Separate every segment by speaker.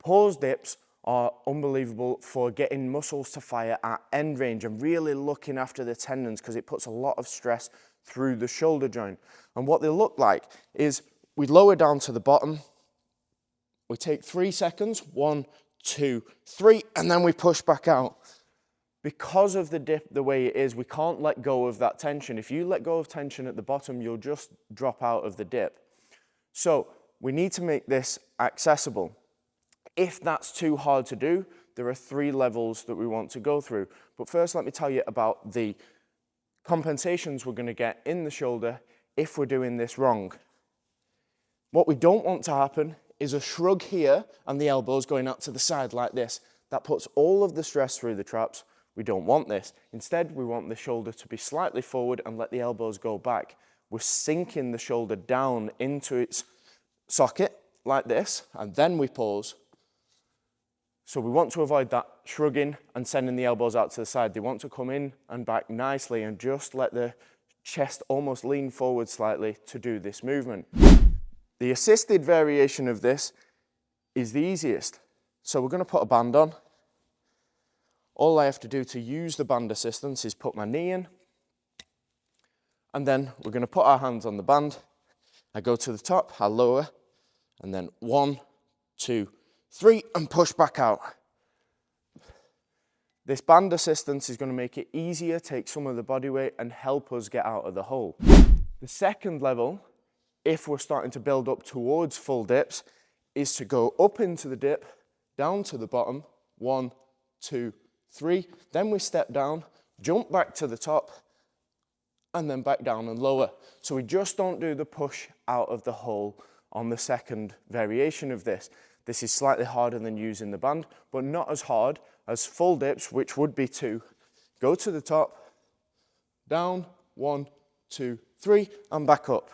Speaker 1: Pause dips are unbelievable for getting muscles to fire at end range and really looking after the tendons, because it puts a lot of stress through the shoulder joint. And what they look like is we lower down to the bottom, we take 3 seconds, 1, 2, 3, and then we push back out. Because of the dip the way it is, we can't let go of that tension. If you let go of tension at the bottom, you'll just drop out of the dip. So we need to make this accessible. If that's too hard to do, there are 3 levels that we want to go through. But first, let me tell you about the compensations we're going to get in the shoulder if we're doing this wrong. What we don't want to happen is a shrug here and the elbows going out to the side like this. That puts all of the stress through the traps. We don't want this. Instead, we want the shoulder to be slightly forward and let the elbows go back. We're sinking the shoulder down into its socket like this, and then we pause. So we want to avoid that shrugging and sending the elbows out to the side. They want to come in and back nicely and just let the chest almost lean forward slightly to do this movement. The assisted variation of this is the easiest. So we're going to put a band on. All I have to do to use the band assistance is put my knee in, and then we're going to put our hands on the band. I go to the top, I lower, and then 1, 2, 3, and push back out. This band assistance is going to make it easier, take some of the body weight, and help us get out of the hole. The second level, if we're starting to build up towards full dips, is to go up into the dip, down to the bottom, 1, 2, 3, then we step down, jump back to the top, and then back down and lower. So we just don't do the push out of the hole on the second variation of this. This is slightly harder than using the band, but not as hard as full dips, which would be 2. Go to the top, down, 1, 2, 3, and back up.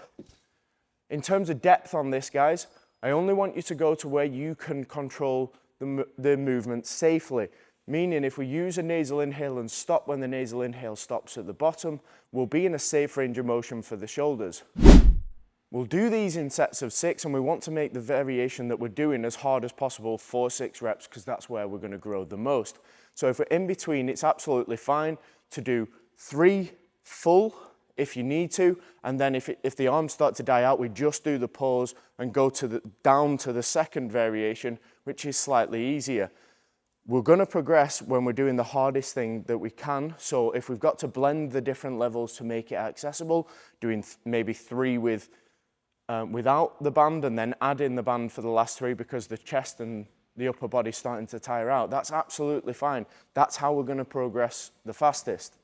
Speaker 1: In terms of depth on this, guys, I only want you to go to where you can control the movement safely. Meaning if we use a nasal inhale and stop when the nasal inhale stops at the bottom, we'll be in a safe range of motion for the shoulders. We'll do these in sets of 6, and we want to make the variation that we're doing as hard as possible for 6 reps, because that's where we're going to grow the most. So if we're in between, it's absolutely fine to do 3 full if you need to, and then if the arms start to die out, we just do the pause and go down to the second variation, which is slightly easier. We're going to progress when we're doing the hardest thing that we can. So if we've got to blend the different levels to make it accessible, doing maybe 3 without the band and then add in the band for the last 3 because the chest and the upper body starting to tire out, that's absolutely fine. That's how we're going to progress the fastest.